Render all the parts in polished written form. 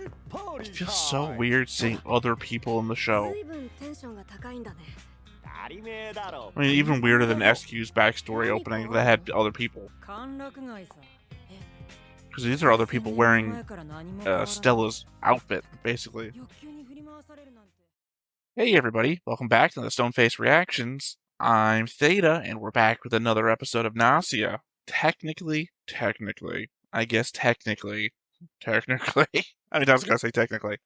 It feels so weird seeing other people in the show. I mean, even weirder than SQ's backstory opening that had other people. Because these are other people wearing Stella's outfit, basically. Hey everybody, welcome back to the Stoneface Reactions. I'm Theta, and we're back with another episode of Gnosia. Technically. I mean, I was gonna say technically.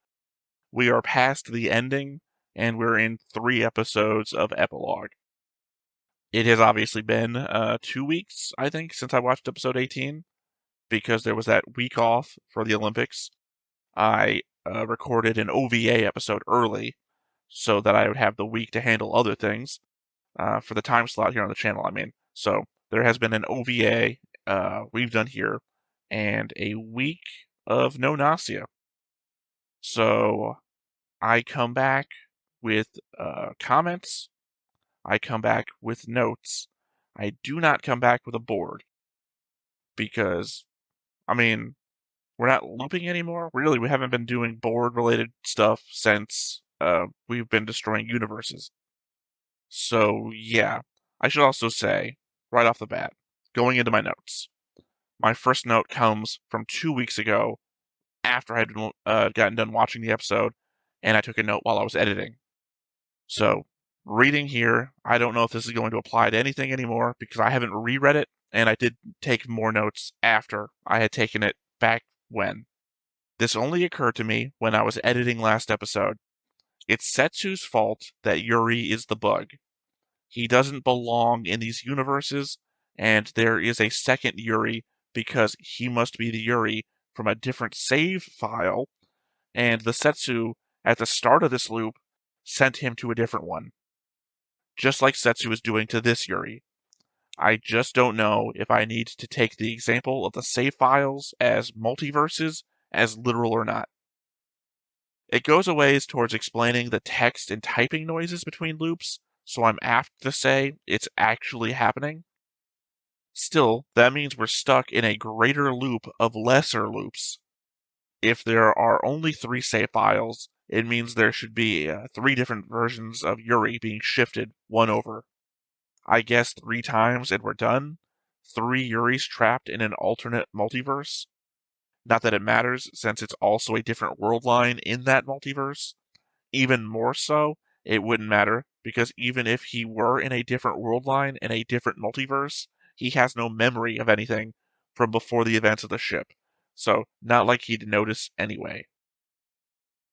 We are past the ending, and we're in 3 episodes of Epilogue. It has obviously been 2 weeks, I think, since I watched episode 18, because there was that week off for the Olympics. I recorded an OVA episode early, so that I would have the week to handle other things for the time slot here on the channel, I mean. So there has been an OVA we've done here, and a week of no Gnosia. So I come back with comments. I come back with notes. I do not come back with a board. Because, I mean, we're not looping anymore. Really, we haven't been doing board-related stuff since we've been destroying universes. So, yeah. I should also say, right off the bat, going into my notes, my first note comes from 2 weeks ago after I had gotten done watching the episode, and I took a note while I was editing. So, reading here, I don't know if this is going to apply to anything anymore, because I haven't reread it, and I did take more notes after I had taken it back when. This only occurred to me when I was editing last episode. It's Setsu's fault that Yuri is the bug. He doesn't belong in these universes, and there is a second Yuri because he must be the Yuri from a different save file, and the Setsu at the start of this loop sent him to a different one. Just like Setsu is doing to this Yuri. I just don't know if I need to take the example of the save files as multiverses as literal or not. It goes a ways towards explaining the text and typing noises between loops, so I'm apt to say it's actually happening. Still, that means we're stuck in a greater loop of lesser loops. If there are only 3 save files, it means there should be 3 different versions of Yuri being shifted one over. I guess 3 times and we're done. 3 Yuris trapped in an alternate multiverse. Not that it matters, since it's also a different world line in that multiverse. Even more so, it wouldn't matter, because even if he were in a different world line in a different multiverse, he has no memory of anything from before the events of the ship. So, not like he'd notice anyway.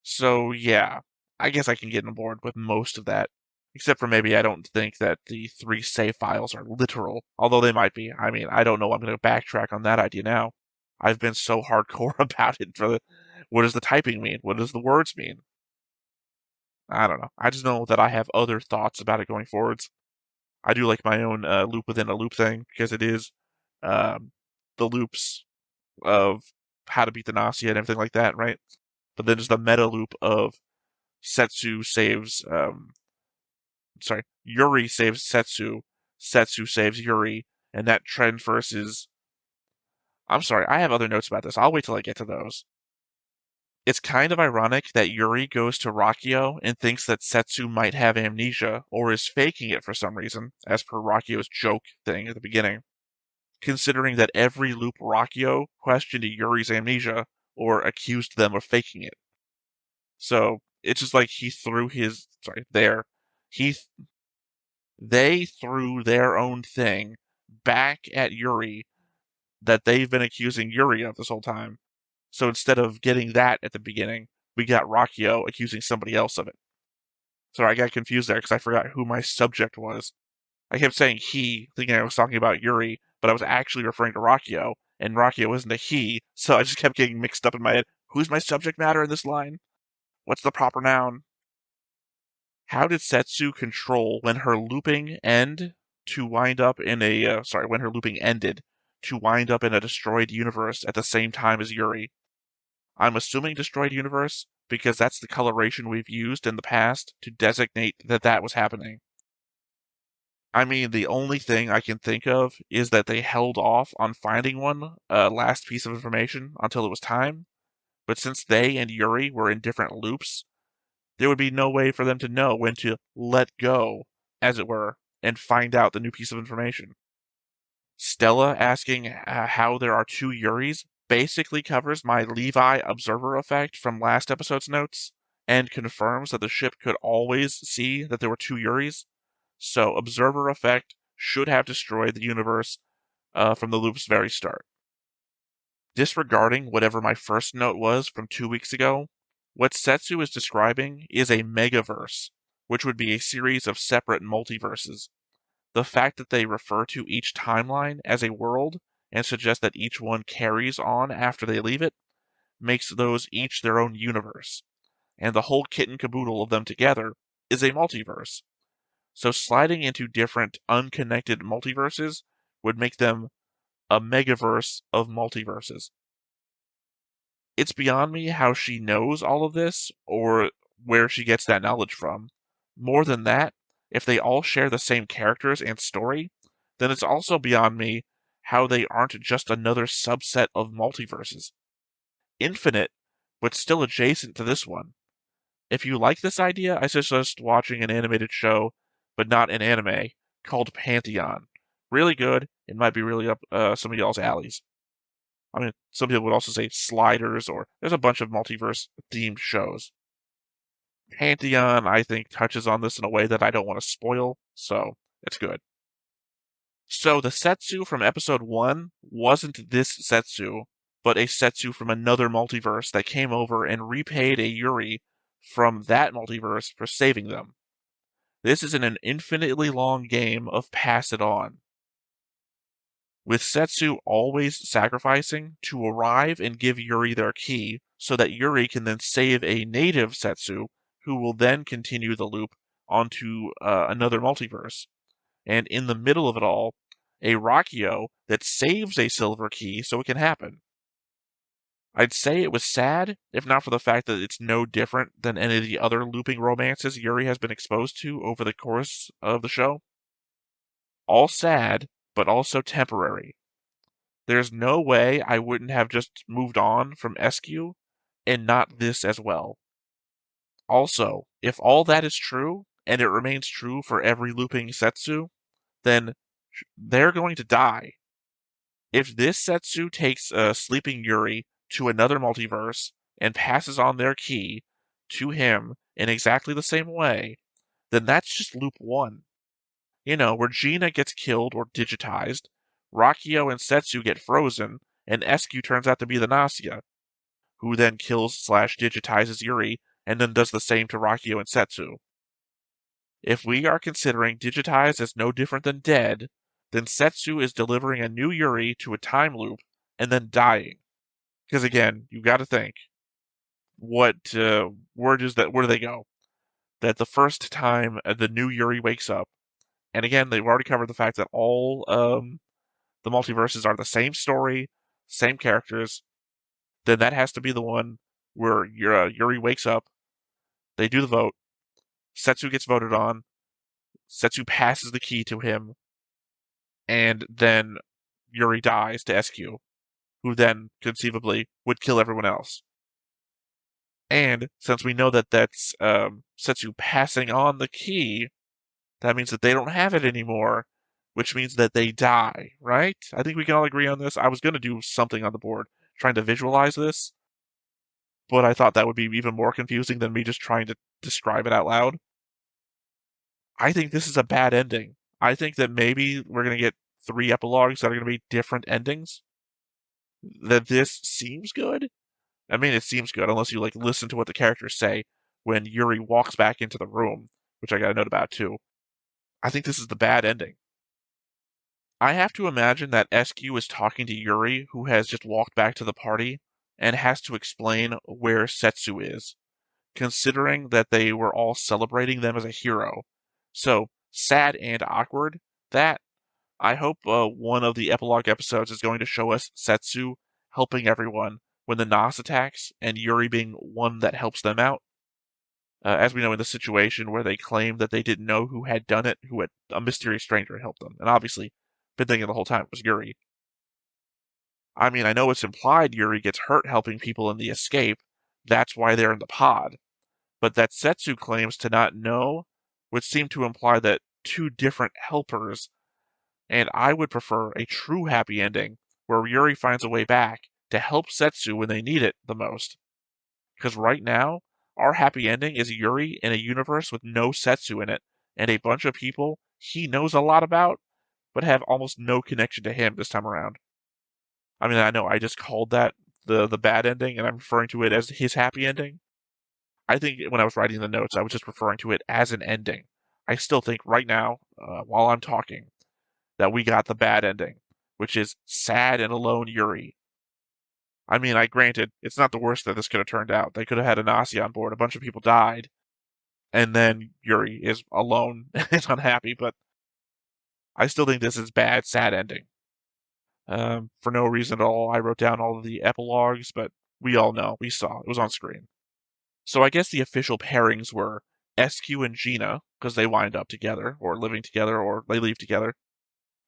So, yeah, I guess I can get on board with most of that. Except for maybe I don't think that the 3 save files are literal, although they might be. I mean, I don't know. I'm going to backtrack on that idea now. I've been so hardcore about it for what does the typing mean? What does the words mean? I don't know. I just know that I have other thoughts about it going forwards. I do like my own loop within a loop thing, because it is the loops of how to beat the Gnosia and everything like that, right? But then there's the meta loop of Yuri saves Setsu, Setsu saves Yuri, and that trend versus... I'm sorry, I have other notes about this. I'll wait till I get to those. It's kind of ironic that Yuri goes to Rakio and thinks that Setsu might have amnesia, or is faking it for some reason, as per Rakio's joke thing at the beginning. Considering that every loop Rakio questioned Yuri's amnesia, or accused them of faking it. So, it's just like he threw his... They threw their own thing back at Yuri that they've been accusing Yuri of this whole time. So instead of getting that at the beginning, we got Rakio accusing somebody else of it. Sorry, I got confused there because I forgot who my subject was. I kept saying he, thinking I was talking about Yuri, but I was actually referring to Rakio, and Rakio wasn't a he, so I just kept getting mixed up in my head. Who's my subject matter in this line? What's the proper noun? How did Setsu control when her looping ended to wind up in a destroyed universe at the same time as Yuri? I'm assuming destroyed universe because that's the coloration we've used in the past to designate that was happening. I mean, the only thing I can think of is that they held off on finding one last piece of information until it was time. But since they and Yuri were in different loops, there would be no way for them to know when to let go, as it were, and find out the new piece of information. Stella asking how there are two Yuris basically covers my Levi observer effect from last episode's notes and confirms that the ship could always see that there were two Yuris. So observer effect should have destroyed the universe from the loop's very start. Disregarding whatever my first note was from 2 weeks ago, what Setsu is describing is a megaverse, which would be a series of separate multiverses. The fact that they refer to each timeline as a world and suggest that each one carries on after they leave it makes those each their own universe, and the whole kit and caboodle of them together is a multiverse. So sliding into different unconnected multiverses would make them a megaverse of multiverses. It's beyond me how she knows all of this or where she gets that knowledge from. More than that, if they all share the same characters and story, then it's also beyond me how they aren't just another subset of multiverses. Infinite, but still adjacent to this one. If you like this idea, I suggest watching an animated show, but not an anime, called Pantheon. Really good. It might be really up some of y'all's alleys. I mean, some people would also say Sliders, or there's a bunch of multiverse-themed shows. Pantheon, I think, touches on this in a way that I don't want to spoil, so it's good. So the Setsu from episode 1 wasn't this Setsu, but a Setsu from another multiverse that came over and repaid a Yuri from that multiverse for saving them. This is an infinitely long game of pass it on, with Setsu always sacrificing to arrive and give Yuri their key so that Yuri can then save a native Setsu who will then continue the loop onto another multiverse. And in the middle of it all, a Rakio that saves a silver key so it can happen. I'd say it was sad, if not for the fact that it's no different than any of the other looping romances Yuri has been exposed to over the course of the show. All sad, but also temporary. There's no way I wouldn't have just moved on from SQ and not this as well. Also, if all that is true, and it remains true for every looping Setsu, then they're going to die. If this Setsu takes Sleeping Yuri to another multiverse and passes on their key to him in exactly the same way, then that's just loop 1. You know, where Gina gets killed or digitized, Rakio and Setsu get frozen, and SQ turns out to be the Gnosia, who then kills/digitizes Yuri and then does the same to Rakio and Setsu. If we are considering digitized as no different than dead, then Setsu is delivering a new Yuri to a time loop and then dying. Because again, you gotta think, where do they go? That the first time the new Yuri wakes up, and again, they've already covered the fact that all the multiverses are the same story, same characters, then that has to be the one where Yuri wakes up, they do the vote, Setsu gets voted on, Setsu passes the key to him, and then Yuri dies to SQ, who then, conceivably, would kill everyone else. And since we know that that's Setsu passing on the key, that means that they don't have it anymore, which means that they die, right? I think we can all agree on this. I was going to do something on the board trying to visualize this, but I thought that would be even more confusing than me just trying to describe it out loud. I think this is a bad ending. I think that maybe we're going to get 3 epilogues that are going to be different endings. That this seems good. I mean, it seems good unless you listen to what the characters say when Yuri walks back into the room, which I got a note about too. I think this is the bad ending. I have to imagine that SQ is talking to Yuri, who has just walked back to the party, and has to explain where Setsu is, considering that they were all celebrating them as a hero. So, sad and awkward. That, I hope one of the epilogue episodes is going to show us Setsu helping everyone when the Nos attacks, and Yuri being one that helps them out. as we know in the situation where they claimed that they didn't know who had done it, who had a mysterious stranger helped them. And obviously, been thinking the whole time it was Yuri. I mean, I know it's implied Yuri gets hurt helping people in the escape. That's why they're in the pod. But that Setsu claims to not know would seem to imply that two different helpers, and I would prefer a true happy ending where Yuri finds a way back to help Setsu when they need it the most. Because right now, our happy ending is Yuri in a universe with no Setsu in it, and a bunch of people he knows a lot about, but have almost no connection to him this time around. I mean, I know I just called that the bad ending, and I'm referring to it as his happy ending. I think when I was writing the notes, I was just referring to it as an ending. I still think right now, while I'm talking, that we got the bad ending, which is sad and alone Yuri. I mean, I granted, it's not the worst that this could have turned out. They could have had a Gnosia on board, a bunch of people died, and then Yuri is alone and unhappy, but I still think this is bad, sad ending. For no reason at all, I wrote down all of the epilogues, but we all know, we saw, it was on screen. So I guess the official pairings were SQ and Gina, because they wind up together, or living together, or they leave together.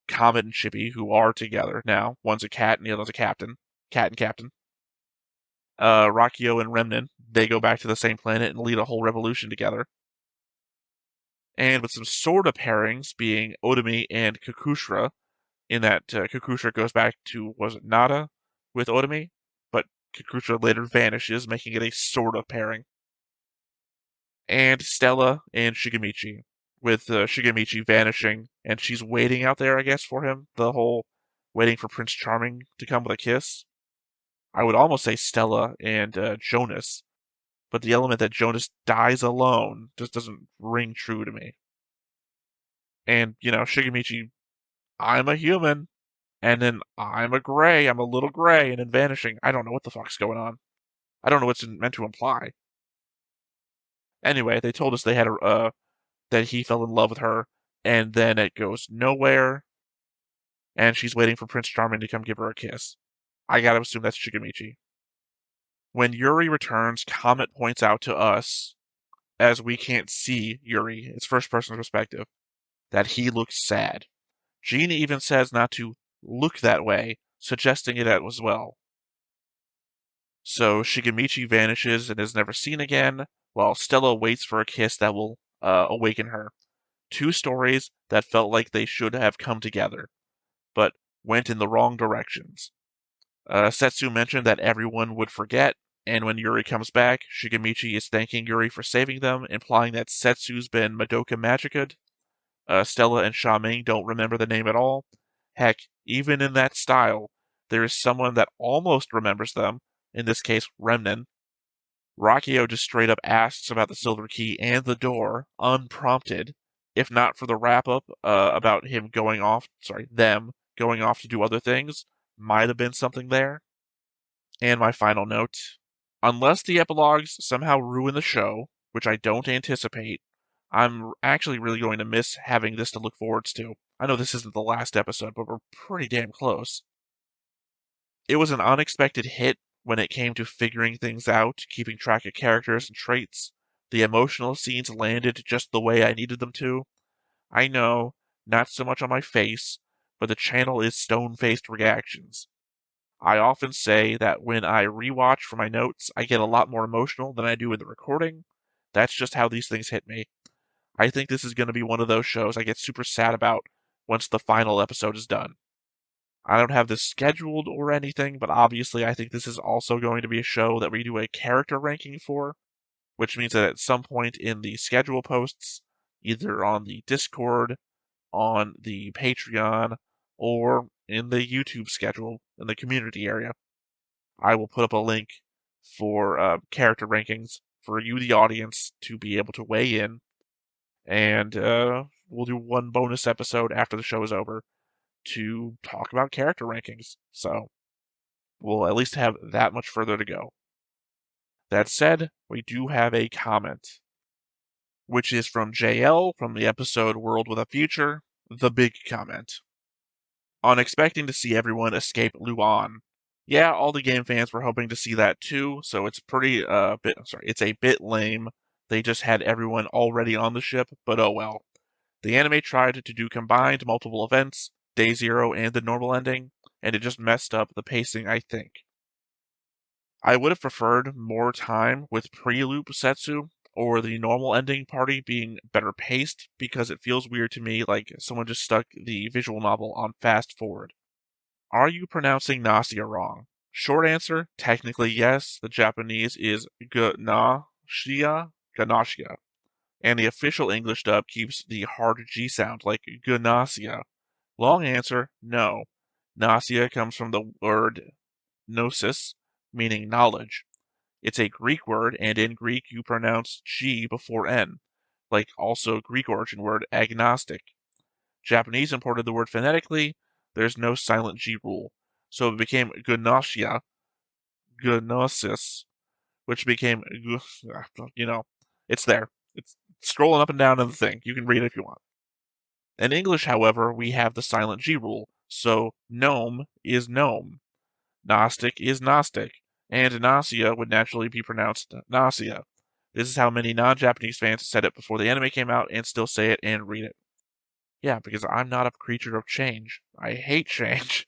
Comet and Chippy, who are together now. One's a cat and the other's a captain. Cat and captain. Rakio and Remnen, they go back to the same planet and lead a whole revolution together. And with some sort of pairings being Otomi and Kakushra, in that Kakushra goes back to, was it Nada with Otomi? But Kakushra later vanishes, making it a sort of pairing. And Stella and Shigemichi, with Shigemichi vanishing, and she's waiting out there, I guess, for him. The whole waiting for Prince Charming to come with a kiss. I would almost say Stella and Jonas, but the element that Jonas dies alone just doesn't ring true to me. And, Shigemichi, I'm a human, and then I'm a little gray, and then vanishing. I don't know what the fuck's going on. I don't know what's meant to imply. Anyway, they told us they had that he fell in love with her, and then it goes nowhere, and she's waiting for Prince Charming to come give her a kiss. I gotta assume that's Shigemichi. When Yuri returns, Comet points out to us, as we can't see Yuri, it's first-person perspective, that he looks sad. Gina even says not to look that way, suggesting it as well. So Shigemichi vanishes and is never seen again, while Stella waits for a kiss that will awaken her. Two stories that felt like they should have come together, but went in the wrong directions. Setsu mentioned that everyone would forget, and when Yuri comes back, Shigemichi is thanking Yuri for saving them, implying that Setsu's been Madoka Magica'd. Stella and Xiaming don't remember the name at all. Heck, even in that style, there is someone that almost remembers them, in this case, Remnen. Rakio just straight up asks about the silver key and the door, unprompted, if not for the wrap-up about them going off to do other things, might have been something there. And my final note, unless the epilogues somehow ruin the show, which I don't anticipate, I'm actually really going to miss having this to look forwards to. I know this isn't the last episode, but we're pretty damn close. It was an unexpected hit when it came to figuring things out, keeping track of characters and traits. The emotional scenes landed just the way I needed them to. I know, not so much on my face, but the channel is stone-faced reactions. I often say that when I rewatch for my notes, I get a lot more emotional than I do in the recording. That's just how these things hit me. I think this is going to be one of those shows I get super sad about once the final episode is done. I don't have this scheduled or anything, but obviously I think this is also going to be a show that we do a character ranking for, which means that at some point in the schedule posts, either on the Discord, on the Patreon, or in the YouTube schedule in the community area, I will put up a link for character rankings for you, the audience, to be able to weigh in. And we'll do one bonus episode after the show is over to talk about character rankings. So we'll at least have that much further to go. That said, we do have a comment, which is from JL from the episode World with a Future, the big comment. On expecting to see everyone escape Luan. Yeah, all the game fans were hoping to see that too, so it's a bit lame They just had everyone already on the ship, but oh well. The anime tried to do combined multiple events, Day Zero and the normal ending, and it just messed up the pacing, I think. I would have preferred more time with pre-loop Setsu or the normal ending party being better paced because it feels weird to me like someone just stuck the visual novel on fast forward. Are you pronouncing Gnosia wrong? Short answer, technically yes. The Japanese is Gnosia, Gnosia, and the official English dub keeps the hard G sound like Gnosia. Long answer, no. Gnosia comes from the word gnosis, meaning knowledge. It's a Greek word, and in Greek you pronounce G before N, like also Greek origin word agnostic. Japanese imported the word phonetically. There's no silent G rule. So it became Gnosia, Gnosis, which became, it's there. It's scrolling up and down in the thing. You can read it if you want. In English, however, we have the silent G rule. So gnome is gnome. Gnostic is Gnostic, and Gnosia would naturally be pronounced Gnosia. This is how many non-Japanese fans said it before the anime came out and still say it and read it. Yeah, because I'm not a creature of change. I hate change.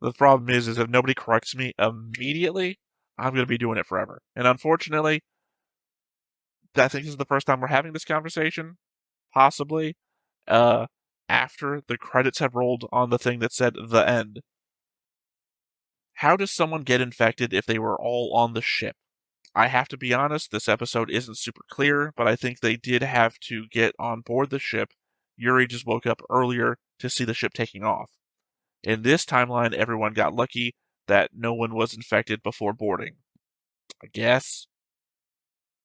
The problem is if nobody corrects me immediately, I'm going to be doing it forever. And unfortunately, I think this is the first time we're having this conversation, possibly, uh, after the credits have rolled on the thing that said the end. How does someone get infected if they were all on the ship? I have to be honest, this episode isn't super clear, but I think they did have to get on board the ship. Yuri just woke up earlier to see the ship taking off. In this timeline, everyone got lucky that no one was infected before boarding. I guess.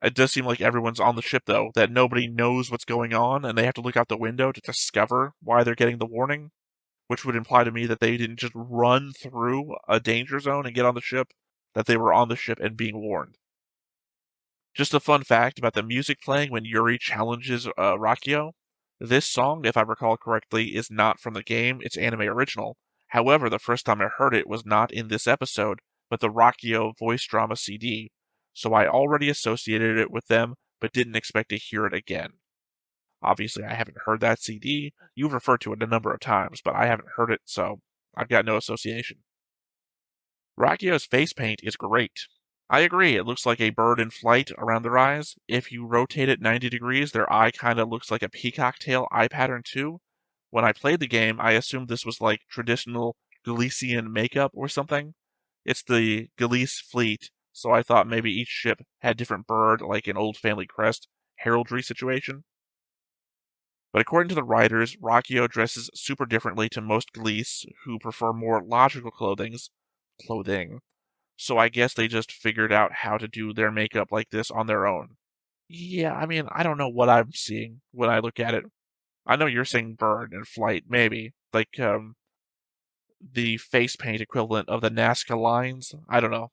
It does seem like everyone's on the ship, though, that nobody knows what's going on, and they have to look out the window to discover why they're getting the warning, which would imply to me that they didn't just run through a danger zone and get on the ship, that they were on the ship and being warned. Just a fun fact about the music playing when Yuri challenges Rakio. This song, if I recall correctly, is not from the game, it's anime original. However, the first time I heard it was not in this episode, but the Rakio voice drama CD, so I already associated it with them, but didn't expect to hear it again. Obviously, I haven't heard that CD. You've referred to it a number of times, but I haven't heard it, so I've got no association. Rakio's face paint is great. I agree, it looks like a bird in flight around their eyes. If you rotate it 90 degrees, their eye kind of looks like a peacock tail eye pattern too. When I played the game, I assumed this was like traditional Galician makeup or something. It's the Galice fleet, so I thought maybe each ship had different bird, like an old family crest, heraldry situation. But according to the writers, Rakio dresses super differently to most Galice, who prefer more logical clothing, so I guess they just figured out how to do their makeup like this on their own. Yeah, I mean, I don't know what I'm seeing when I look at it. I know you're saying bird and flight, maybe. Like, the face paint equivalent of the Nazca lines. I don't know.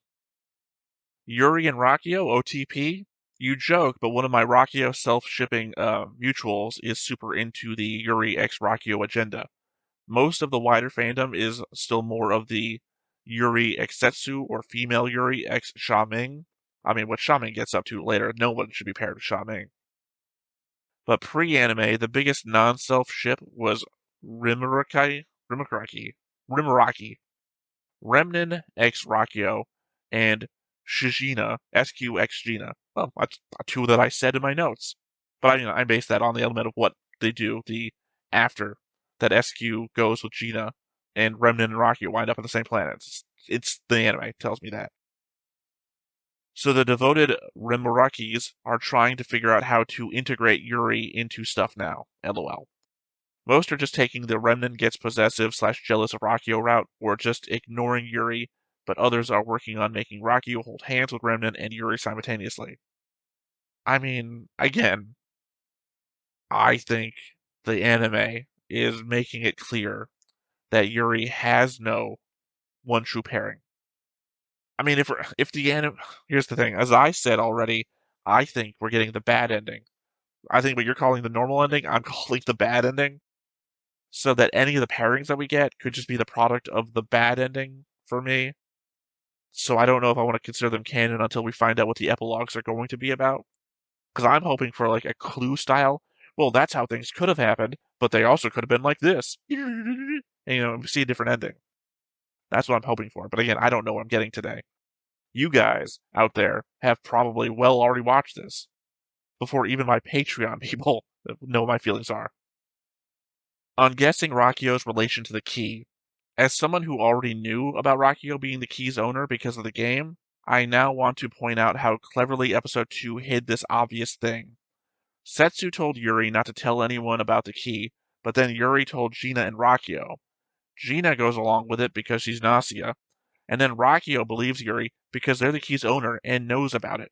Yuri and Rakio, OTP? You joke, but one of my Rakio self-shipping mutuals is super into the Yuri x Rakio agenda. Most of the wider fandom is still more of the Yuri x Setsu or female Yuri x Xiaming. I mean, what Xiaming gets up to later, no one should be paired with Xiaming. But pre-anime, the biggest non-self ship was Rimuraki, Remnin x Rakio, and Shijina, SQ x Gina. Well, that's two that I said in my notes. But I based that on the element of what they do, the after that SQ goes with Gina, and Remnin and Rakio wind up on the same planet. It's the anime tells me that. So the devoted Rimurakis are trying to figure out how to integrate Yuri into stuff now. LOL. Most are just taking the Remnant gets possessive / jealous of Rakio route, or just ignoring Yuri, but others are working on making Rakio hold hands with Remnant and Yuri simultaneously. I mean, again, I think the anime is making it clear that Yuri has no one true pairing. I mean, if the anime, here's the thing, as I said already, I think we're getting the bad ending. I think what you're calling the normal ending, I'm calling the bad ending. So that any of the pairings that we get could just be the product of the bad ending for me. So I don't know if I want to consider them canon until we find out what the epilogues are going to be about. Because I'm hoping for like a Clue style. Well, that's how things could have happened, but they also could have been like this. And, see a different ending. That's what I'm hoping for. But again, I don't know what I'm getting today. You guys out there have probably already watched this before even my Patreon people know what my feelings are. On guessing Rakio's relation to the key, as someone who already knew about Rakio being the key's owner because of the game, I now want to point out how cleverly Episode 2 hid this obvious thing. Setsu told Yuri not to tell anyone about the key, but then Yuri told Gina and Rakio. Gina goes along with it because she's Gnosia, and then Rakio believes Yuri because they're the key's owner and knows about it.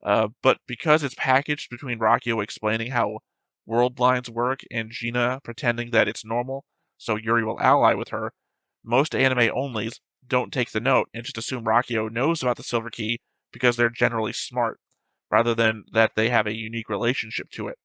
But because it's packaged between Rakio explaining how world lines work and Gina pretending that it's normal, so Yuri will ally with her, most anime onlys don't take the note and just assume Rakio knows about the Silver Key because they're generally smart, rather than that they have a unique relationship to it.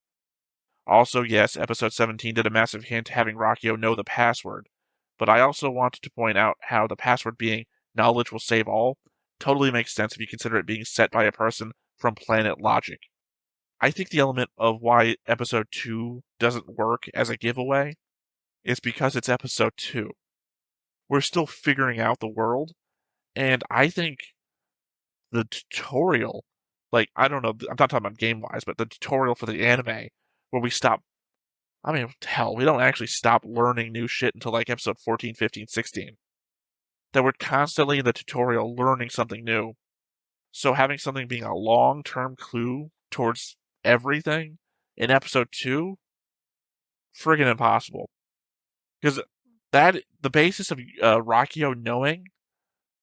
Also, yes, episode 17 did a massive hint having Rakio know the password, but I also wanted to point out how the password being knowledge will save all totally makes sense if you consider it being set by a person from Planet Logic. I think the element of why episode 2 doesn't work as a giveaway is because it's episode 2. We're still figuring out the world, and I think the tutorial, like, I don't know, I'm not talking about game-wise, but the tutorial for the anime, where we stop, I mean, hell, we don't actually stop learning new shit until like episode 14, 15, 16. That we're constantly in the tutorial learning something new. So having something being a long-term clue towards everything in episode 2, friggin' impossible. Because the basis of Rakio knowing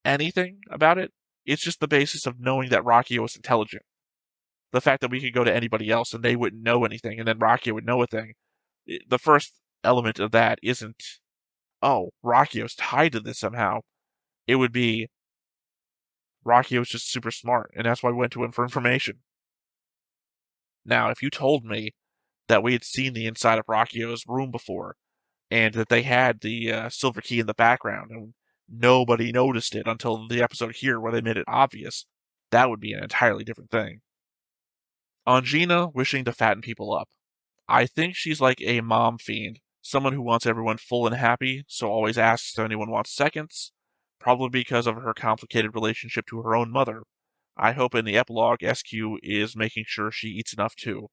anything about it, it's just the basis of knowing that Rakio is intelligent. The fact that we could go to anybody else and they wouldn't know anything, and then Rakio would know a thing. The first element of that isn't, oh, Rakio's tied to this somehow. It would be, Rakio's just super smart, and that's why we went to him for information. Now, if you told me that we had seen the inside of Rakio's room before, and that they had the silver key in the background, and nobody noticed it until the episode here where they made it obvious, that would be an entirely different thing. On Gina wishing to fatten people up, I think she's like a mom fiend, someone who wants everyone full and happy, so always asks if anyone wants seconds, probably because of her complicated relationship to her own mother. I hope in the epilogue SQ is making sure she eats enough too.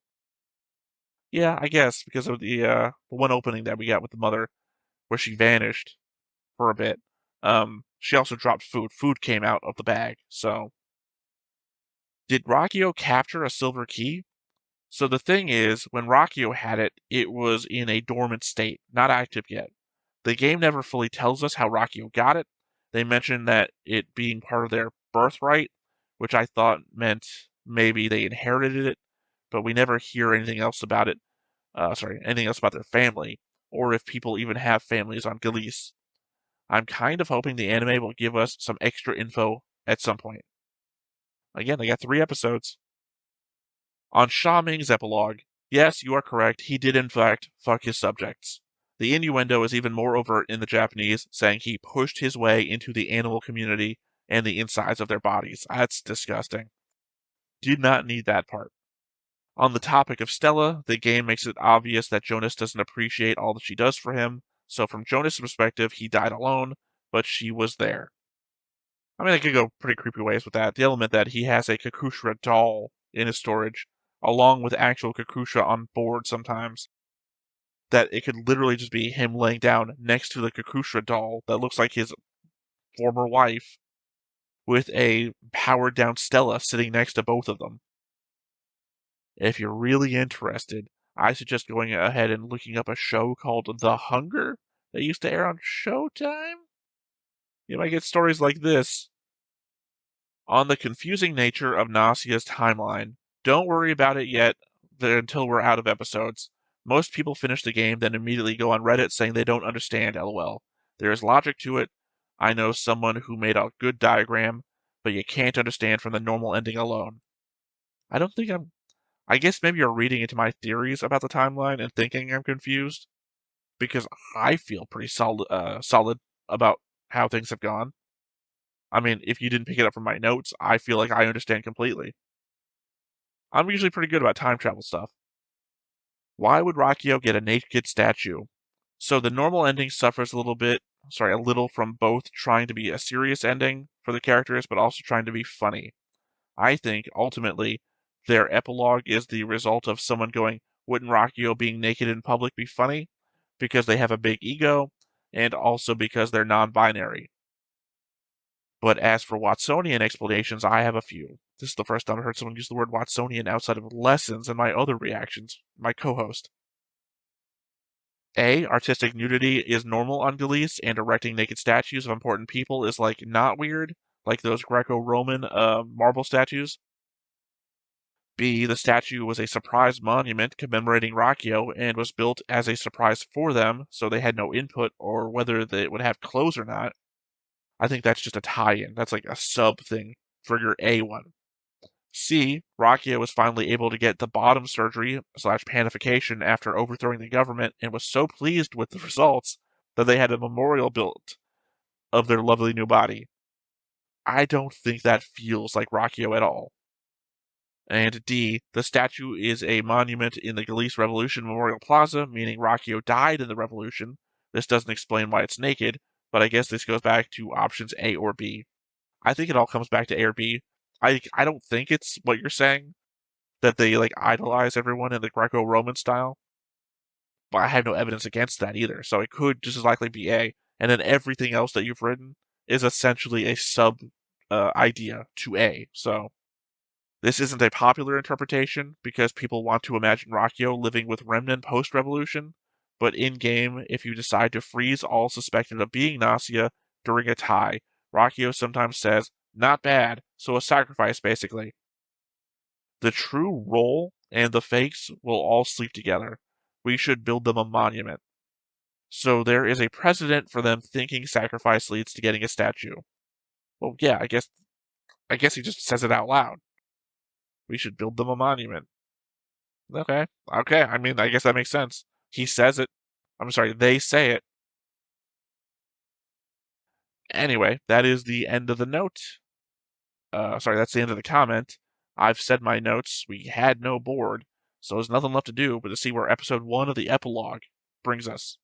Yeah, I guess, because of the one opening that we got with the mother, where she vanished for a bit. She also dropped food. Food came out of the bag, so... Did Rakio capture a silver key? So the thing is, when Rakio had it, it was in a dormant state, not active yet. The game never fully tells us how Rakio got it. They mentioned that it being part of their birthright, which I thought meant maybe they inherited it, but we never hear anything else about it. Anything else about their family, or if people even have families on Galice. I'm kind of hoping the anime will give us some extra info at some point. Again, they got 3 episodes. On Sha Ming's epilogue, yes, you are correct, he did in fact fuck his subjects. The innuendo is even more overt in the Japanese, saying he pushed his way into the animal community and the insides of their bodies. That's disgusting. Did not need that part. On the topic of Stella, the game makes it obvious that Jonas doesn't appreciate all that she does for him, so from Jonas' perspective, he died alone, but she was there. I mean, I could go pretty creepy ways with that. The element that he has a Kakushira doll in his storage, along with actual Kakushira on board sometimes, that it could literally just be him laying down next to the Kakushira doll that looks like his former wife, with a powered down Stella sitting next to both of them. If you're really interested, I suggest going ahead and looking up a show called The Hunger that used to air on Showtime. You might get stories like this. On the confusing nature of Gnosia's timeline, don't worry about it yet until we're out of episodes. Most people finish the game, then immediately go on Reddit saying they don't understand, lol. There is logic to it. I know someone who made a good diagram, but you can't understand from the normal ending alone. I guess maybe you're reading into my theories about the timeline and thinking I'm confused, because I feel pretty solid about how things have gone. I mean, if you didn't pick it up from my notes, I feel like I understand completely. I'm usually pretty good about time travel stuff. Why would Rakio get a naked statue? So the normal ending suffers a little from both trying to be a serious ending for the characters, but also trying to be funny. I think, ultimately, their epilogue is the result of someone going, wouldn't Rakio being naked in public be funny? Because they have a big ego, and also because they're non-binary. But as for Watsonian explanations, I have a few. This is the first time I've heard someone use the word Watsonian outside of lessons and my other reactions. My co-host. A. Artistic nudity is normal on Galice, and erecting naked statues of important people is, not weird, like those Greco-Roman marble statues. B. The statue was a surprise monument commemorating Rakio and was built as a surprise for them, so they had no input or whether it would have clothes or not. I think that's just a tie-in. That's like a sub thing for your A one. C. Rakio was finally able to get the bottom surgery / panification after overthrowing the government and was so pleased with the results that they had a memorial built of their lovely new body. I don't think that feels like Rakio at all. And D. The statue is a monument in the Galice Revolution Memorial Plaza, meaning Rakio died in the revolution. This doesn't explain why it's naked, but I guess this goes back to options A or B. I think it all comes back to A or B. I don't think it's what you're saying, that they idolize everyone in the Greco-Roman style. But I have no evidence against that either, so it could just as likely be A. And then everything else that you've written is essentially a sub idea to A. So this isn't a popular interpretation because people want to imagine Rakio living with Remnant post-revolution. But in-game, if you decide to freeze all suspected of being Gnosia during a tie, Rakio sometimes says, not bad, so a sacrifice basically. The true role and the fakes will all sleep together. We should build them a monument. So there is a precedent for them thinking sacrifice leads to getting a statue. Well, yeah, I guess he just says it out loud. We should build them a monument. Okay. I mean, I guess that makes sense. He says it. I'm sorry, they say it. Anyway, that is the end of the note. That's the end of the comment. I've said my notes. We had no board, so there's nothing left to do but to see where episode 1 of the epilogue brings us.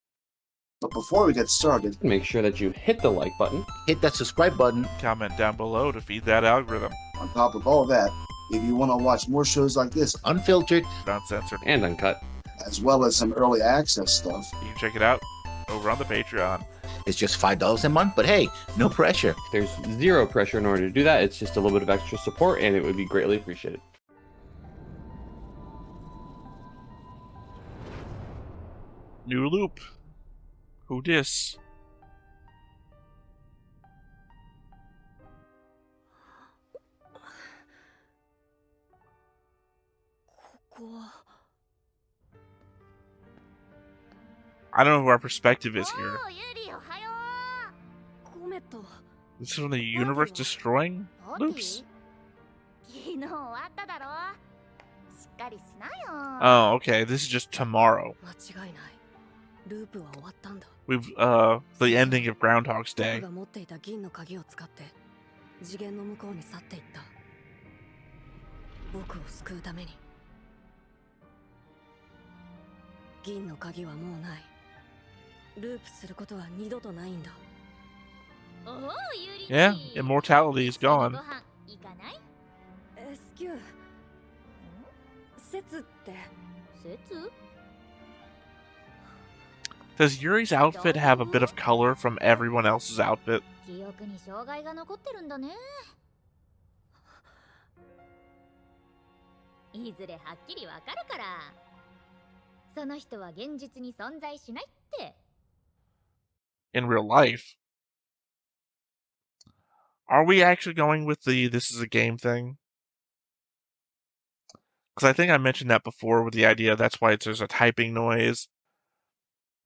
But before we get started, make sure that you hit the like button, hit that subscribe button, comment down below to feed that algorithm. On top of all that, if you want to watch more shows like this, unfiltered, uncensored, and uncut, as well as some early access stuff, you can check it out over on the Patreon. It's just $5 a month, but hey, no pressure. There's zero pressure in order to do that. It's just a little bit of extra support, and it would be greatly appreciated. New loop. Who dis? I don't know who our perspective is here. This is from the universe destroying loops? Oh, okay. This is just tomorrow. We've, the ending of Groundhog's Day. Yeah, immortality is gone. Does Yuri's outfit have a bit of color from everyone else's outfit? In real life. Are we actually going with the this is a game thing? Because I think I mentioned that before with the idea that's why there's a typing noise.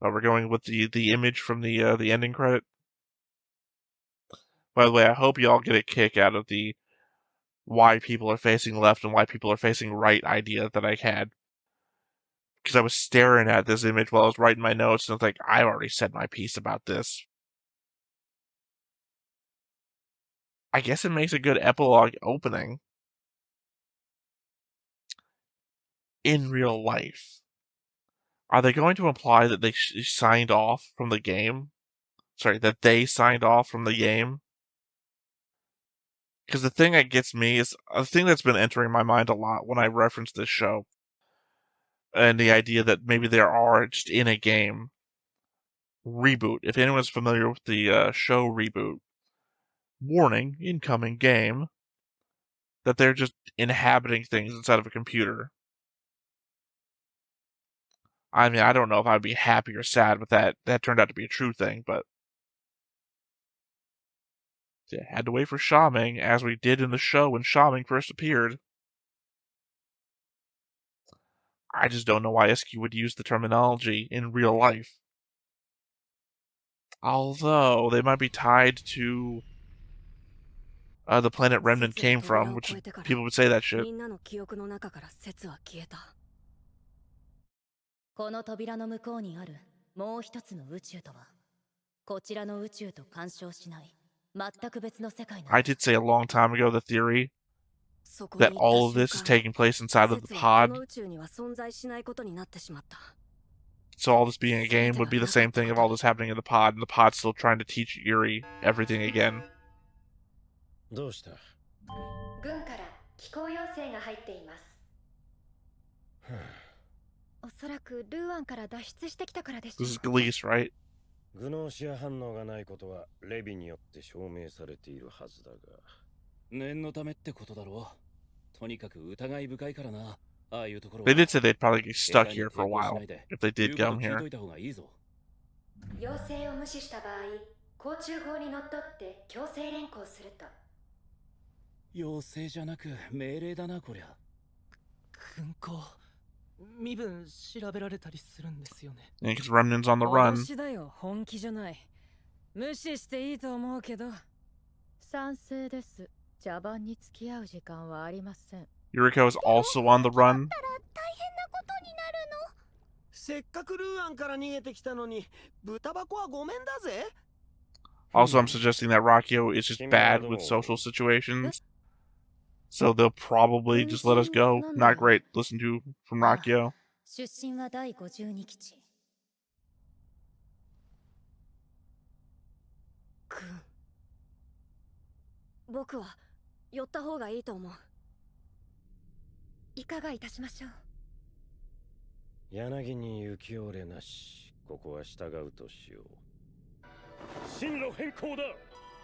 We're going with the image from the ending credit. By the way, I hope y'all get a kick out of the why people are facing left and why people are facing right idea that I had. Because I was staring at this image while I was writing my notes, and I was like, I already said my piece about this. I guess it makes a good epilogue opening. in real life, are they going to imply that they signed off from the game? Sorry, that they signed off from the game? Because the thing that gets me is a thing that's been entering my mind a lot when I reference this show, and the idea that maybe there are just in a game reboot. If anyone's familiar with the show Reboot, warning, incoming game, that they're just inhabiting things inside of a computer. I mean, I don't know if I'd be happy or sad with that. That turned out to be a true thing, but yeah, had to wait for Shaming, as we did in the show when Shaming first appeared. I just don't know why SQ would use the terminology in real life. Although, they might be tied to the planet Remnant came from, which people would say that shit. この扉の向こうにあるもう一つの宇宙とはこちらの宇宙と干渉しない全く別の世界なの。 I did say a long time ago the theory that all of this is taking place inside of the pod. So all this being a game would be the same thing of all this happening in the pod, and the pod's still trying to teach Yuri everything again. どうした？軍から寄港要請が入っています。おそらくルーアンから脱出してきたからでしょう。 This is Gleese, right? グノーシア反応がないことはレビによって証明されているはずだが。念のためってことだろう。とにかく疑い深いからな。ああいうところ。 They did say they'd probably get stuck here for a while if they did come here. 要請を無視した場合、交通法にのっとって強制連行すると。要請じゃなく命令だなこりゃ。軍港。 身分調べられたりするんですよね。 Yeah, because Remnant's on the run. 私だよ、本気じゃない。無視していいと思うけど。賛成です。茶番に付き合う時間はありません。 Yuriko is also on the run. せっかくルーアンから逃げてきたのに、豚箱はごめんだぜ。 Also, I'm suggesting that Rakio is just bad with social situations. So they'll probably just let us go. Not great. Listen to from Rakio. 出身は第52基地。僕は寄った方がいいと思う。いかがいたしましょう。柳に雪折れなし、ここは従うとしよう。進路変更だ。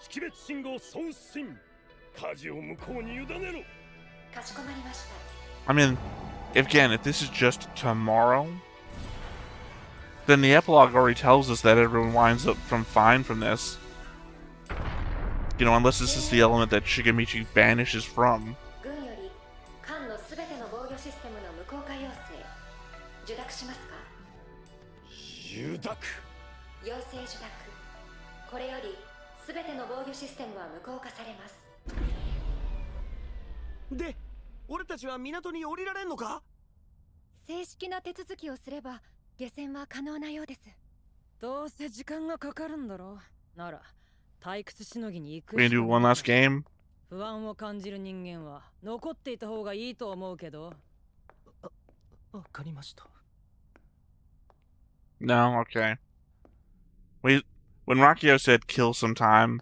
識別信号送信。 I mean, if this is just tomorrow, then the epilogue already tells us that everyone winds up fine from this. You know, unless this is the element that Shigemichi vanishes from. で、俺たちは港に降りられんのか？正式な手続きをすれば下船は可能なようです。どうせ時間がかかるんだろう。なら退屈しのぎに行く。 We gonna do one last game? 不安を感じる人間は残っていた方がいいと思うけど。わかりました。 No, okay. When Rakio said kill some time,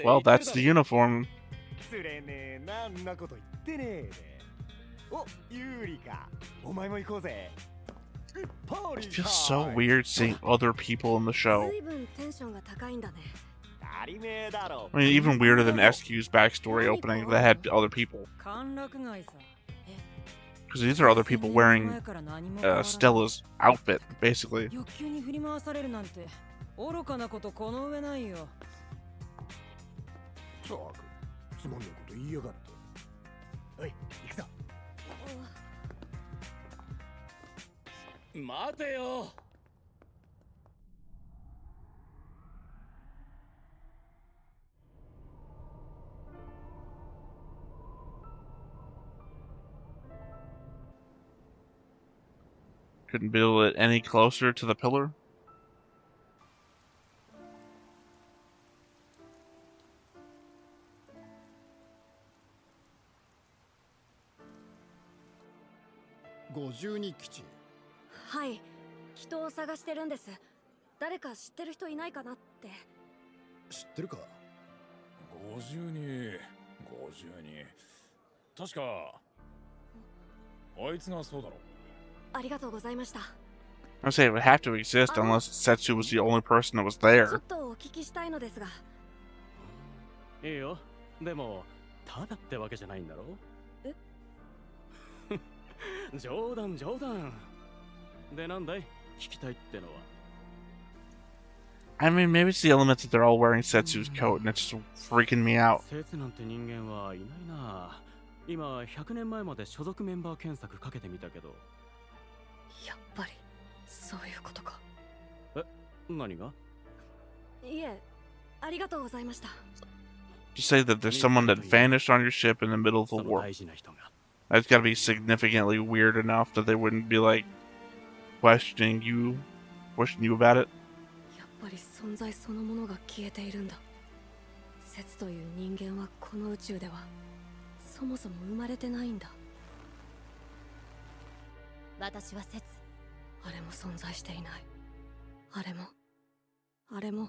well, that's the uniform. It feels so weird seeing other people in the show. I mean, even weirder than SQ's backstory opening that had other people. Because these are other people wearing Stella's outfit, basically. 愚かなことこの上ないよ。つまんないこと言いやがって。おい、行くぞ。待てよ。Couldn't build it any closer to the pillar. 52基地。はい、人を探してるんです。誰か知ってる人いないかなって。知ってるか？ 52。確かあいつがそうだろ。ありがとうございました。I say it would have to exist unless Setsu was the only person that was ちょ there. っとお聞きしたいのですが。いいよ。でもただってわけじゃないんだろ。え？冗談。でなんだい？聞きたいってのは。I mean, maybe it's the element that they're all wearing Setsu's coat and it's just freaking me out. 説なんて人間はいないな。今100年前まで所属メンバー検索かけてみたけど。やっぱりそういうことか。え、何が？いえ、ありがとうございました。Just say that there's someone that vanished on your ship in the middle of the war. That's gotta be significantly weird enough that they wouldn't be like questioning you about it. やっぱり存在そのものが消えているんだ。節という人間はこの宇宙ではそもそも生まれてないんだ。私は節。あれも存在していない。あれも。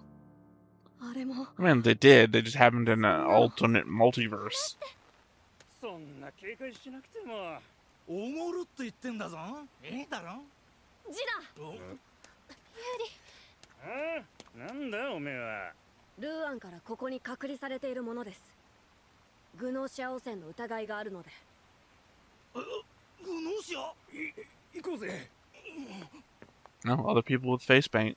I mean, they did. They just happened in an alternate multiverse. そんな警戒しなくても。おごるって言ってんだぞ。だろ？ジナ。ユーリ。なんだおめえは。ルーアンからここに隔離されているものです。グノーシア汚染の疑いがあるので。グノーシア？行こうぜ。No, other people with face paint.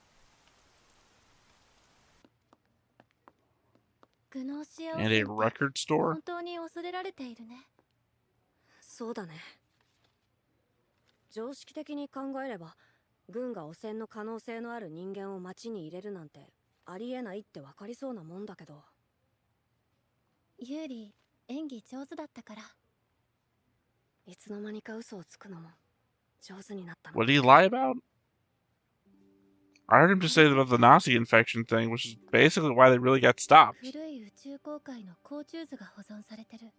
グノーシア汚 And a 染 record store? 本当に恐れられているね。そうだね。常識的に考えれば、軍が汚染の可能性のある人間を町に入れるなんてありえないってわかりそうなもんだけど。ユーリ、演技上手だったから。いつの間にか嘘をつくのも上手になったの。What did he lie about? I heard him just say about the Gnosia infection thing, which is basically why they really got stopped. 古い宇宙航海の甲虫図が保存されてる。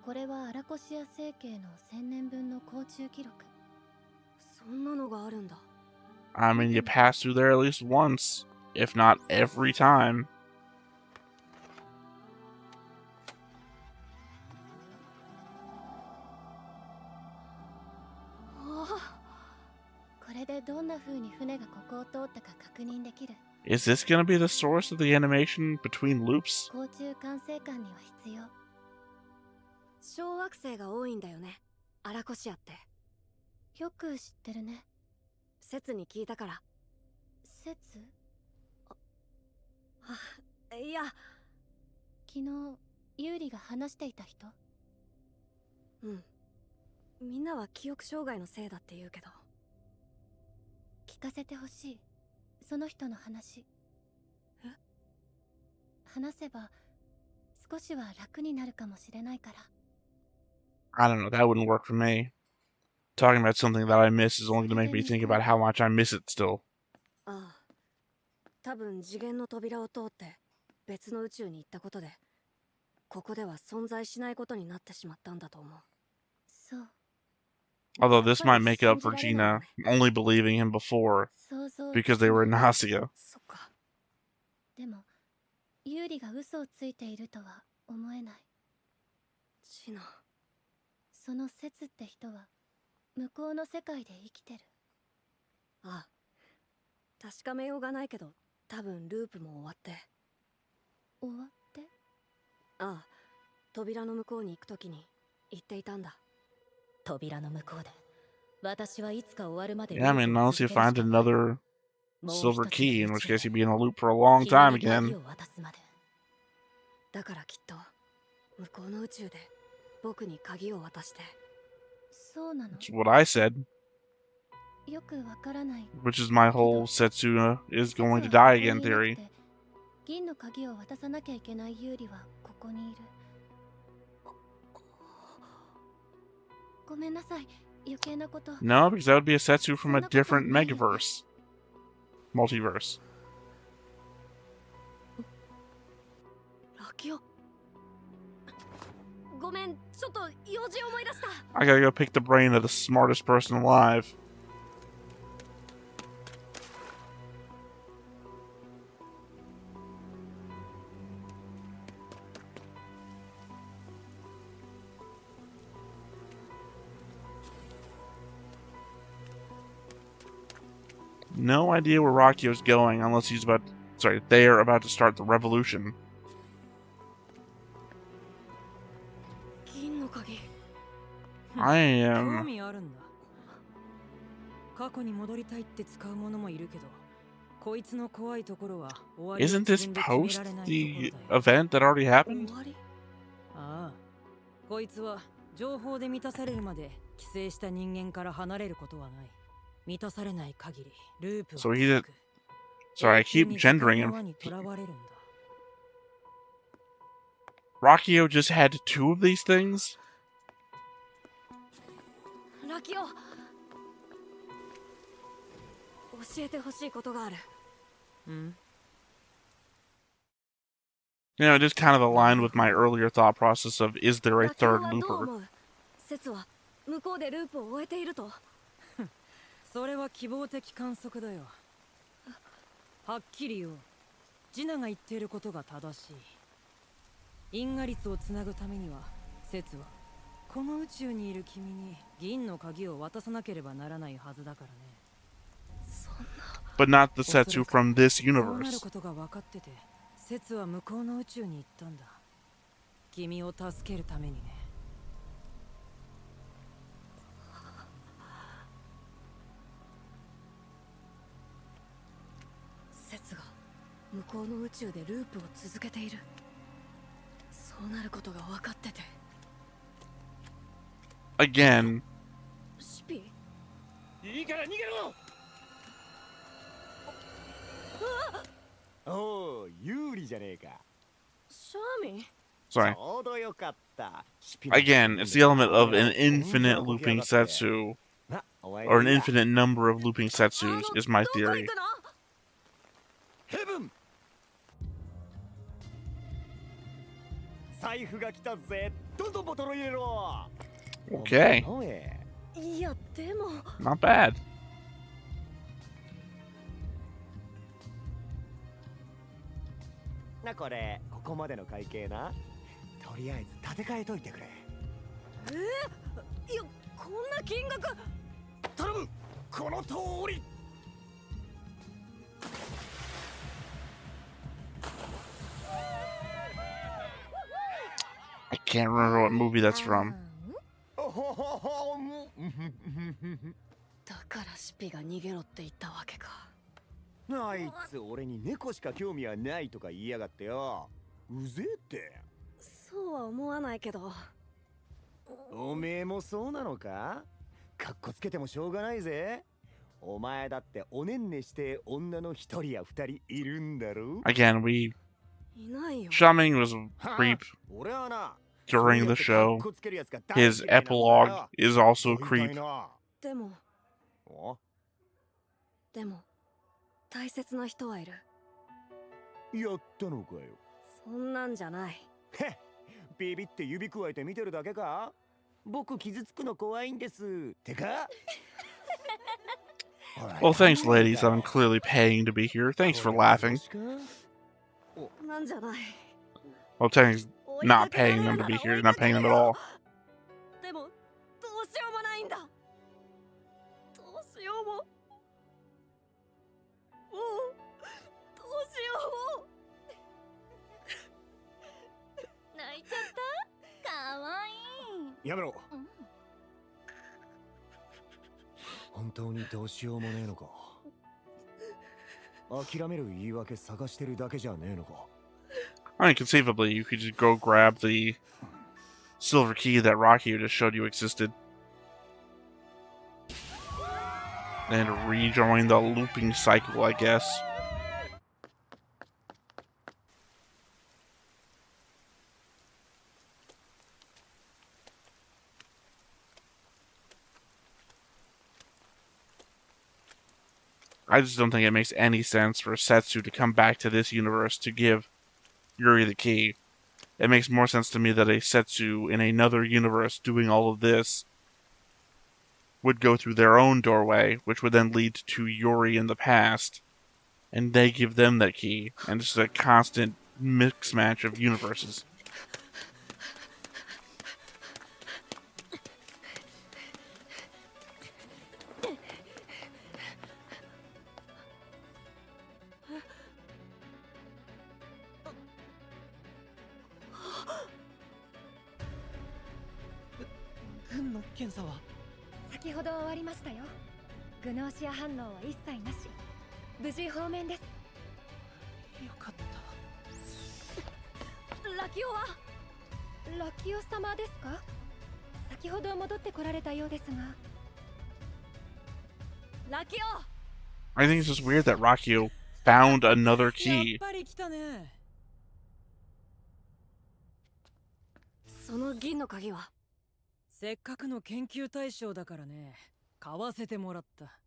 これはアラコシア星系の1000年分の甲虫記録。そんなのがあるんだ。I mean, you pass through there at least once, if not every time. これでどんな風に船がここを通ったか確認できる。Is this gonna be the source of the animation between loops? 甲虫管制官には必要。小惑星が多いんだよね、アラコシアって。よく知ってるね。説に聞いたから。説？いや、昨日ユーリが話していた人。みんなは記憶障害のせいだって言うけど。聞かせてほしい、その人の話。話せば少しは楽になるかもしれないから。I don't know, that wouldn't work for me. Talking about something that I miss is only gonna make me think about how much I miss it still. ああ、多分次元の扉を通って別の宇宙に行ったことで、ここでは存在しないことになってしまったんだと思う。そう。Although this might make up for Gina only believing him before because they were in Gnosia. そっか。でも、ユーリが嘘をついているとは思えない。ジナ。その節って人は向こうの世界で生きてる。ああ、確かめようがないけど、多分ループも終わって。終わって？ああ、扉の向こうに行くときに言っていたんだ。扉の向こうで私はいつか終わるまで。 Yeah, I mean, unless you find another silver key, in which case you'd be in a loop for a long time again. だからきっと向こうの宇宙で僕に鍵を渡して。そうなの？ That's what I said. よくわからない。 Which is my whole Setsuna is going to die again theory. 銀の鍵を渡さなきゃいけないユーリはここにいる。ごめんなさい、余計なこと。 No, because that would be a Setsu from a different megaverse. Multiverse. ラキオ。I gotta go pick the brain of the smartest person alive. No idea where Rakio's going unless he's about... Sorry, they are about to start the revolution. I am... 過去に戻りたいって使う者もいるけど、こいつの怖いところは終わりを Isn't 自 this 分で決め post られないところ the だよ。 event that already happened? ああ、こいつは情報で満たされるまで寄生した人間から離れることはない。満たされない限りループは So he did... 続く。 Sorry, I keep 永久に gendering 時間の輪 him. に囚われるんだ。 Rakio just had 2 of these things? ラキオ、教えてほしいことがある。うん? You know, it is kind of aligned with my earlier thought process of, is there a ラキオ third はどう looper? 思う？説は向こうでループを終えていると。それは希望的観測だよ。はっきり言おう。ジナが言っていることが正しい。因果率をつなぐためには、説はこの宇宙にいる君に銀の鍵を渡さなければならないはずだからね。そんな。But not the Setsu from this そうなる universe. ことが分かってて、説は向こうの宇宙に行ったんだ。君を助けるためにね。説が向こうの宇宙でループを続けている。そうなることが分かってて。 Again. シピ。いいから逃げろ。おお、有利じゃねえか。シャーミン。 Sorry. ちょうどよかった。 Again, it's the element of an infinite looping Setsu, or an infinite number of looping Setsus, is my theory. ヘブン。財布が来たぜ。どんどんボトル入れろ。 Okay. いや、でも。 Not bad. な、これここまでの会計な。とりあえず立て替えといてくれ。いや、こんな金額。頼む。この通り。 I can't remember what movie that's from. だからシピが逃げろって言ったわけか。あいつ俺に猫しか興味はないとか言いやがってよ。うぜえって。そうは思わないけど。おめえもそうなのか？かっこつけてもしょうがないぜ。お前だっておねんねして女の一人や二人いるんだろ。 Again, Shaman was a creep during the show. His epilogue is also a creep. でも大切な人はいる。やったのかよ。そんなんじゃない。へ、ビビって指くわえて見てるだけか？僕傷つくの怖いんです。てか。 Well, thanks, ladies. I'm clearly paying to be here. Thanks for laughing. なんじゃない。 Well, technically, not paying them to be here. Not paying them at all. でもどうしようもないんだ。どうしようも。もうどうしよう。泣いちゃった？かわいい。やめろ。本当にどうしようもねえのか。諦める言い訳探してるだけじゃねえのか。I mean, conceivably, you could just go grab the silver key that Rocky just showed you existed. And rejoin the looping cycle, I guess. I just don't think it makes any sense for Setsu to come back to this universe to give Yuri the key. it makes more sense to me that a Setsu in another universe doing all of this would go through their own doorway, which would then lead to Yuri in the past, and they give them that key, and it's a constant mix match of universes. Gnosia 先ほど終わりましたよ。グノーシア反応は一切なし。無事放免です。よかった。ラキオは？ラキオ様ですか？先ほど戻ってこられたようですが。ラキオ! I think it's just weird that Rakio found another やっ key. ぱり来たね。その銀の鍵は？せっかくの研究対象だからね、買わせてもらった。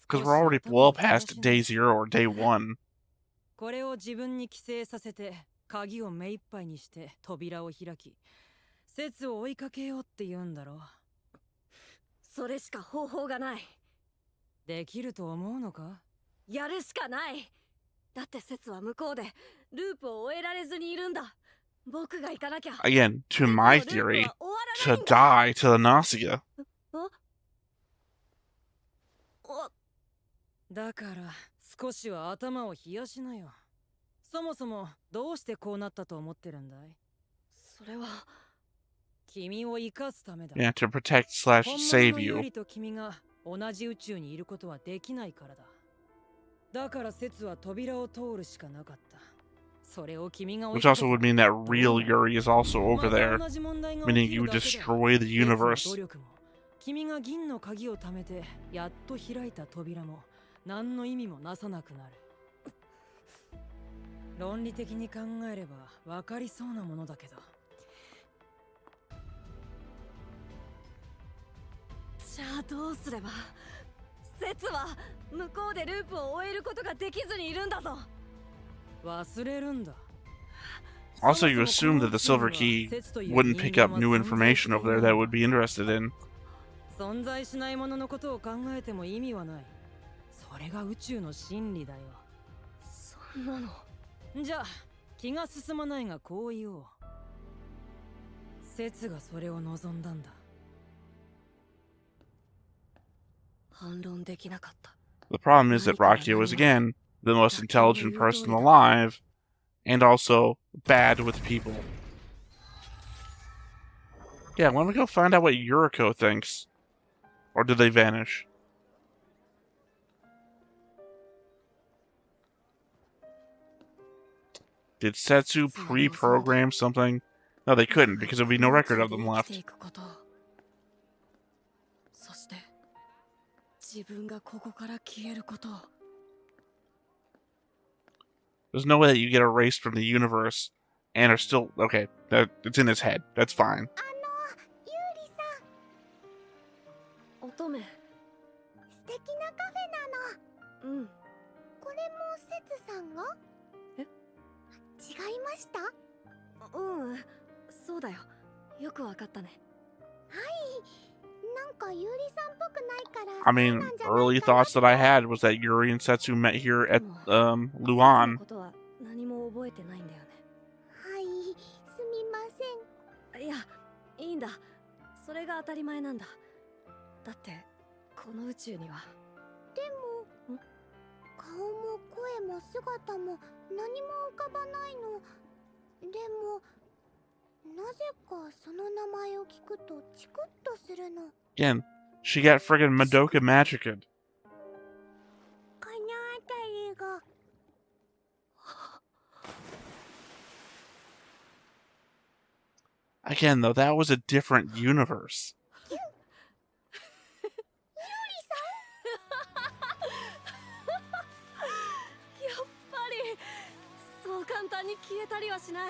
Because we're already well past day 0 or day 1. これを自分に寄生させて、鍵を目いっぱいにして扉を開き、説を追いかけようって言うんだろ。それしか方法がない。できると思うのか？やるしかない。だって説は向こうでループを終えられずにいるんだ。僕が行かなきゃ。Again, to my theory, to die to the Gnosia. だから少しは頭を冷やしなよ。そもそもどうしてこうなったと思ってるんだい？それは君を生かすためだ。Yeah, to protect slash 本 save 物のユ you. リと君が同じ宇宙にいることはできないからだ。だから説は扉を通るしかなかった。それを君が追い Which かけ also would mean that real Yuri is also over there, meaning you destroy the universe. 君が銀の鍵を貯めてやっと開いた扉も何の意味もなさなくなる。論理的に考えれば分かりそうなものだけど。じゃあどうすれば？説は向こうでループを終えることができずにいるんだぞ。忘れるんだ。Also, you assume that the silver key wouldn't pick up new information over there that it would be interested in. 存在しないもののことを考えても意味はない。それが宇宙の真理だよ。そんなの。じゃあ気が進まないがこう言おう。説がそれを望んだんだ。反論できなかった。The problem is that Rakio is again the most intelligent person alive, and also bad with people. Yeah, why don't we go find out what Yuriko thinks? Or did they vanish? Did Setsu pre-program something? No, they couldn't, because there would be no record of them left. そして自分がここから消えること。 There's no way that you get erased from the universe and are still... Okay, it's in his head. That's fine. 乙女、素敵なカフェなの。うん。これも節さんが？え？違いました？うん、そうだよ。よくわかったね。はい。なんかユーリさんっぽくないから。I mean, early thoughts that I had was that Yuri and Setsu met here at Luan. ことは何も覚えてないんだよね。はい、すみません。いや、いいんだ。それが当たり前なんだ。だってこの宇宙には。でも、顔も声も姿も何も浮かばないの。でもなぜかその名前を聞くとチクッとするの。Again, she got friggin' Madoka magiced. この辺りが。Again, though, that was a different universe. 簡単に消えたりはしない。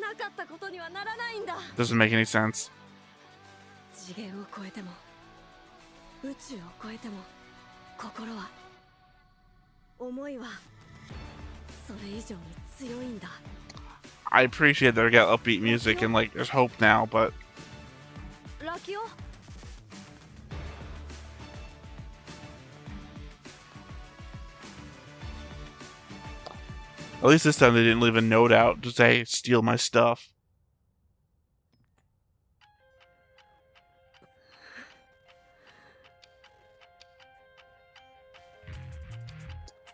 なかったことにはならないんだ。 Doesn't make any sense. 次元を超えても宇宙を超えても心は、思いはそれ以上に強いんだ。I appreciate that we got upbeat music and like there's hope now, but at least this time they didn't leave a note out to say steal my stuff.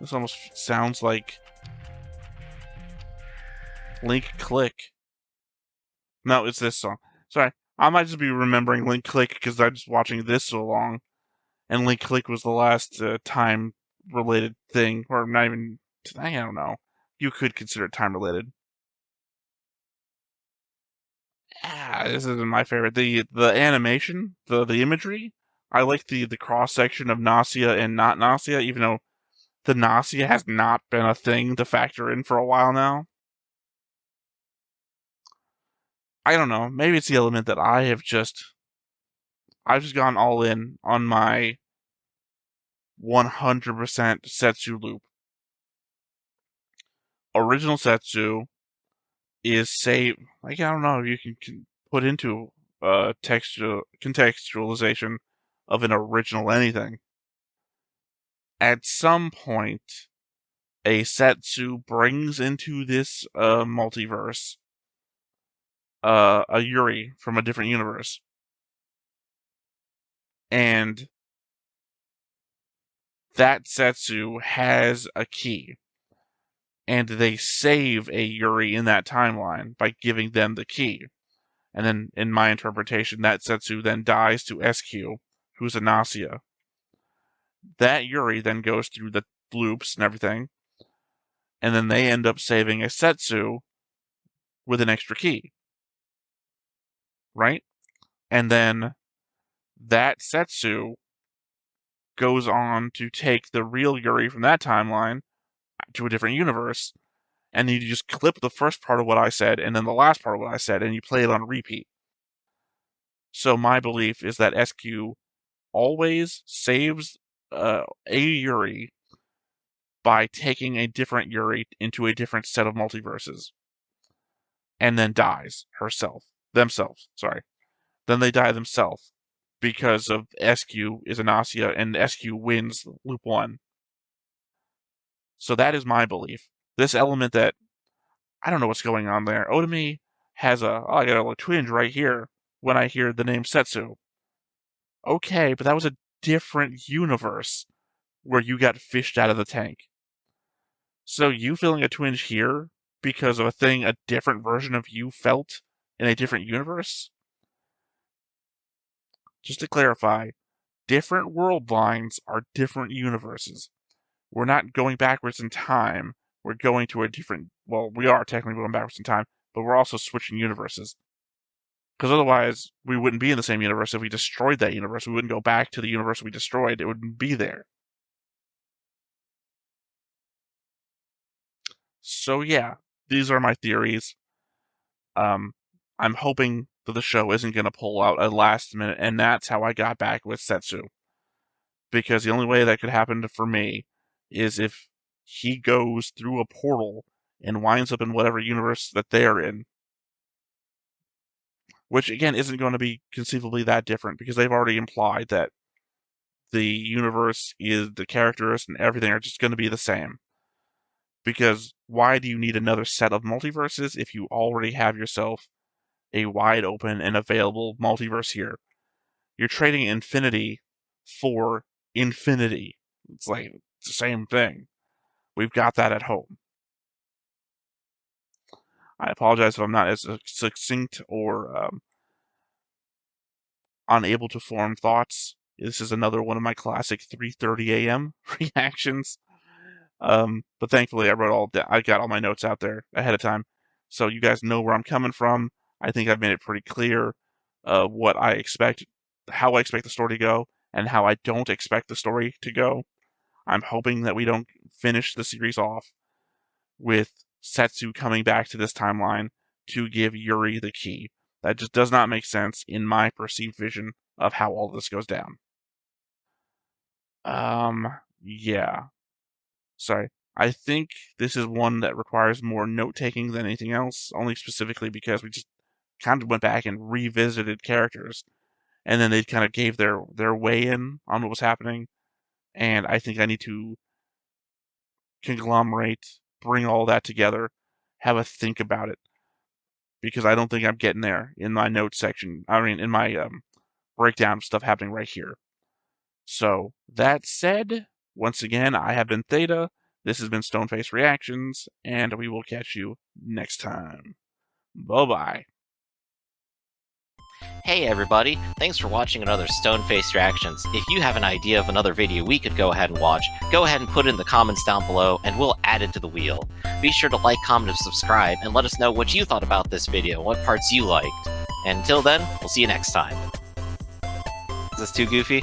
This almost sounds like Link Click. No, it's this song. Sorry, I might just be remembering Link Click because I'm just watching this so long. And Link Click was the last time-related thing, or not even, I don't know. You could consider it time-related. This isn't my favorite. The animation, the imagery, I like the cross-section of Gnosia and not Gnosia, even though the Gnosia has not been a thing to factor in for a while now. I don't know. Maybe it's the element that I've just gone all in on my 100% Setsu loop. Original Setsu is say, like, I don't know if you can put into contextualization of an original anything. At some point, a Setsu brings into this multiverse a Yuri from a different universe. And that Setsu has a key. And they save a Yuri in that timeline by giving them the key. And then, in my interpretation, that Setsu then dies to SQ, who's a Gnosia. That Yuri then goes through the loops and everything, and then they end up saving a Setsu with an extra key. Right? And then that Setsu goes on to take the real Yuri from that timeline to a different universe, and you just clip the first part of what I said and then the last part of what I said, and you play it on repeat. So my belief is that SQ always saves a Yuri by taking a different Yuri into a different set of multiverses, and then dies themselves. Then they die themselves because of SQ is a Gnosia, and SQ wins loop 1. So that is my belief. This element that I don't know what's going on there. Otome has I got a twinge right here when I hear the name Setsu. Okay, but that was a different universe where you got fished out of the tank. So you feeling a twinge here because of a thing a different version of you felt in a different universe? Just to clarify, different world lines are different universes. We're not going backwards in time. We're going to a different... Well, we are technically going backwards in time, but we're also switching universes. Because otherwise, we wouldn't be in the same universe. If we destroyed that universe, we wouldn't go back to the universe we destroyed. It wouldn't be there. So yeah, these are my theories. I'm hoping that the show isn't going to pull out a last minute, and that's how I got back with Setsu. Because the only way that could happen for me is if he goes through a portal and winds up in whatever universe that they're in. Which, again, isn't going to be conceivably that different, because they've already implied that the universe is the characters and everything are just going to be the same. Because why do you need another set of multiverses if you already have yourself a wide open and available multiverse here? You're trading infinity for infinity. It's like it's the same thing. We've got that at home. I apologize if I'm not as succinct or unable to form thoughts. This is another one of my classic 3:30 a.m. reactions. But thankfully, I got all my notes out there ahead of time, so you guys know where I'm coming from. I think I've made it pretty clear what I expect, how I expect the story to go, and how I don't expect the story to go. I'm hoping that we don't finish the series off with Setsu coming back to this timeline to give Yuri the key. That just does not make sense in my perceived vision of how all this goes down. Yeah. Sorry. I think this is one that requires more note-taking than anything else, only specifically because we just kind of went back and revisited characters, and then they kind of gave their weigh-in on what was happening, and I think I need to conglomerate, bring all that together, have a think about it, because I don't think I'm getting there in my notes section. I mean, in my breakdown of stuff happening right here. So, that said, once again, I have been Theta, this has been Stoneface Reactions, and we will catch you next time. Bye-bye. Hey everybody, thanks for watching another Stoneface Reactions. If you have an idea of another video we could go ahead and watch, go ahead and put it in the comments down below and we'll add it to the wheel. Be sure to like, comment, and subscribe, and let us know what you thought about this video, what parts you liked. And until then, we'll see you next time. Is this too goofy?